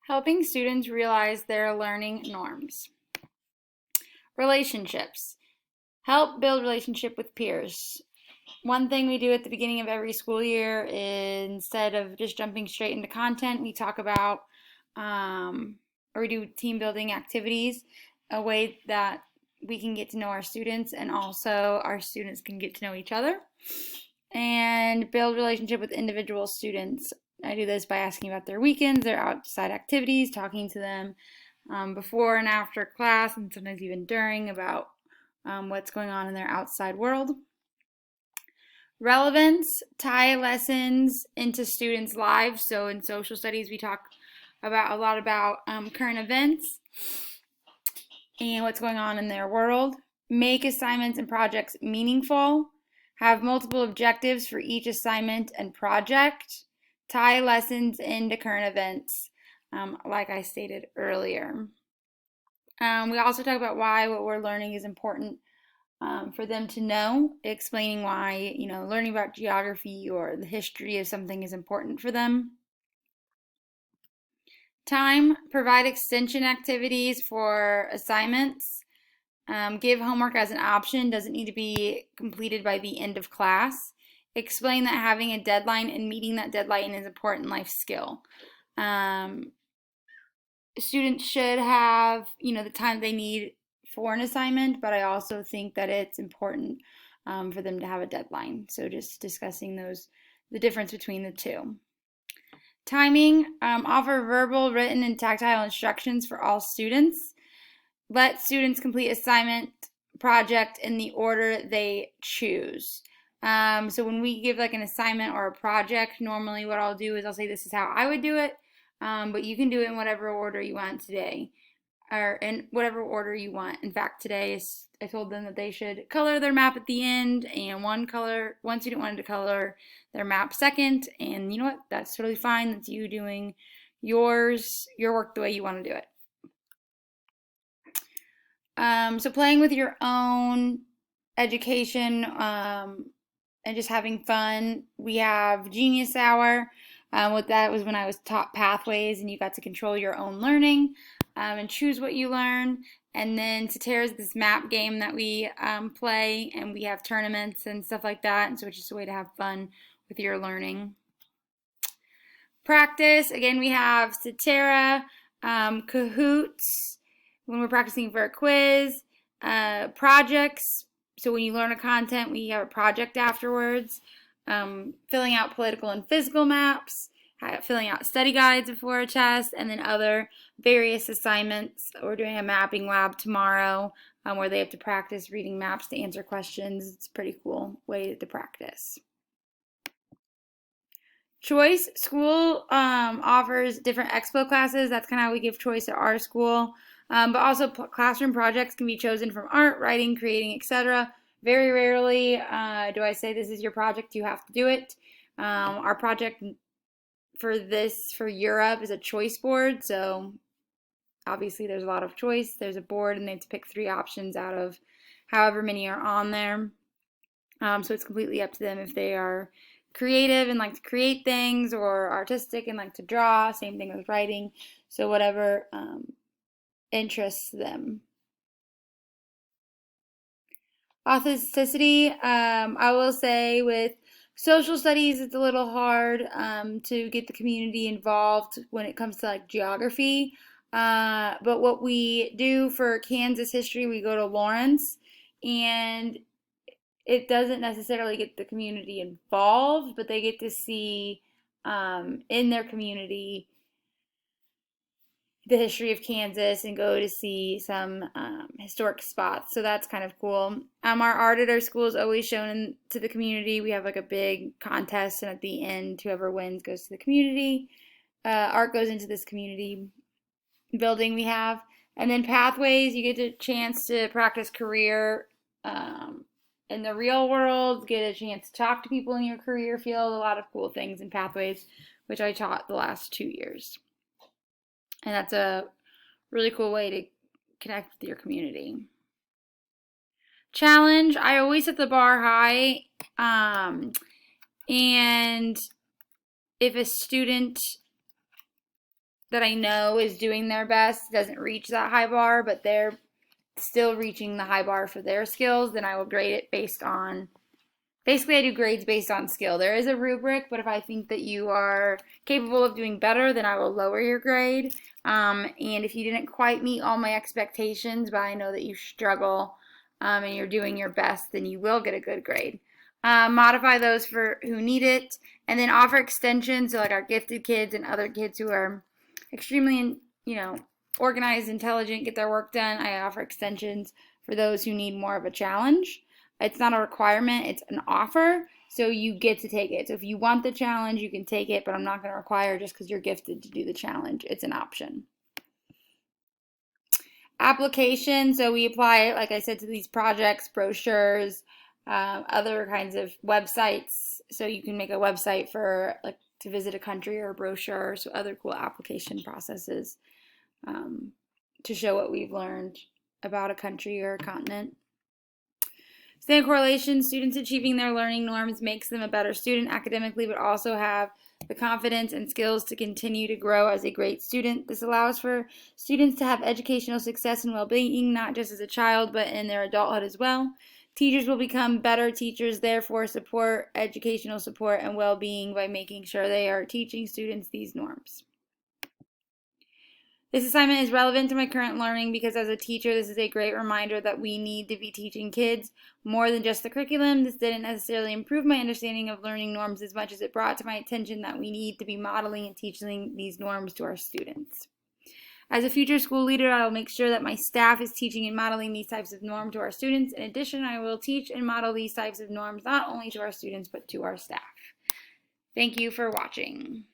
Helping students realize their learning norms. Relationships. Help build relationship with peers. One thing we do at the beginning of every school year is instead of just jumping straight into content, we talk about or we do team building activities, a way that we can get to know our students and also our students can get to know each other and build relationship with individual students. I do this by asking about their weekends, their outside activities, talking to them before and after class, and sometimes even during about what's going on in their outside world. Relevance, tie lessons into students' lives. So in social studies, we talk about a lot about current events and what's going on in their world. Make assignments and projects meaningful. Have multiple objectives for each assignment and project. Tie lessons into current events, like I stated earlier. We also talk about why what we're learning is important for them to know, explaining why, learning about geography or the history of something is important for them. Time, provide extension activities for assignments. Give homework as an option, doesn't need to be completed by the end of class. Explain that having a deadline and meeting that deadline is an important life skill. Students should have, the time they need for an assignment, but I also think that it's important for them to have a deadline. So just discussing the difference between the two. Timing, offer verbal, written, and tactile instructions for all students. Let students complete assignment, project in the order they choose. So when we give like an assignment or a project, normally what I'll do is I'll say this is how I would do it, but you can do it in whatever order you want today, or in whatever order you want. In fact, today I told them that they should color their map at the end, and one student wanted to color their map second, and you know what? That's totally fine. That's you doing your work the way you want to do it. So playing with your own education and just having fun. We have Genius Hour. What that was when I was taught pathways and you got to control your own learning and choose what you learn. And then Satera is this map game that we play, and we have tournaments and stuff like that. And so it's just a way to have fun with your learning. Practice, again, we have Satera, Kahoots, when we're practicing for a quiz, projects. So when you learn a content, we have a project afterwards. Filling out political and physical maps, filling out study guides before a test, and then other various assignments. We're doing a mapping lab tomorrow where they have to practice reading maps to answer questions. It's a pretty cool way to practice. Choice, school offers different expo classes. That's kind of how we give choice at our school. But also classroom projects can be chosen from art, writing, creating, etc. Very rarely do I say this is your project, you have to do it. Our project for Europe is a choice board, so obviously there's a lot of choice. There's a board and they have to pick 3 options out of however many are on there. So it's completely up to them if they are creative and like to create things, or artistic and like to draw. Same thing with writing. So whatever interests them. Authenticity, I will say with social studies it's a little hard to get the community involved when it comes to like geography. But what we do for Kansas history, we go to Lawrence, and it doesn't necessarily get the community involved, but they get to see in their community the history of Kansas and go to see some historic spots. So that's kind of cool. Our art at our school is always shown to the community. We have like a big contest, and at the end, whoever wins goes to the community. Art goes into this community building we have. And then pathways, you get a chance to practice career in the real world, get a chance to talk to people in your career field, a lot of cool things in pathways, which I taught the last 2 years. And that's a really cool way to connect with your community. Challenge, I always set the bar high. And if a student that I know is doing their best doesn't reach that high bar, but they're still reaching the high bar for their skills, then I will grade it based on, basically I do grades based on skill. There is a rubric, but if I think that you are capable of doing better, then I will lower your grade. And if you didn't quite meet all my expectations, but I know that you struggle and you're doing your best, then you will get a good grade. Modify those for who need it, and then offer extensions, so like our gifted kids and other kids who are extremely, organized, intelligent, get their work done. I offer extensions for those who need more of a challenge. It's not a requirement, it's an offer, so you get to take it. So if you want the challenge, you can take it, but I'm not going to require just because you're gifted to do the challenge. It's an option. Application, so we apply, like I said, to these projects, brochures, other kinds of websites. So you can make a website for like to visit a country or a brochure, so other cool application processes to show what we've learned about a country or a continent. Standard correlation, students achieving their learning norms makes them a better student academically, but also have the confidence and skills to continue to grow as a great student. This allows for students to have educational success and well-being, not just as a child, but in their adulthood as well. Teachers will become better teachers, therefore support educational support and well-being by making sure they are teaching students these norms. This assignment is relevant to my current learning because as a teacher, this is a great reminder that we need to be teaching kids more than just the curriculum. This didn't necessarily improve my understanding of learning norms as much as it brought to my attention that we need to be modeling and teaching these norms to our students. As a future school leader, I will make sure that my staff is teaching and modeling these types of norms to our students. In addition, I will teach and model these types of norms not only to our students, but to our staff. Thank you for watching.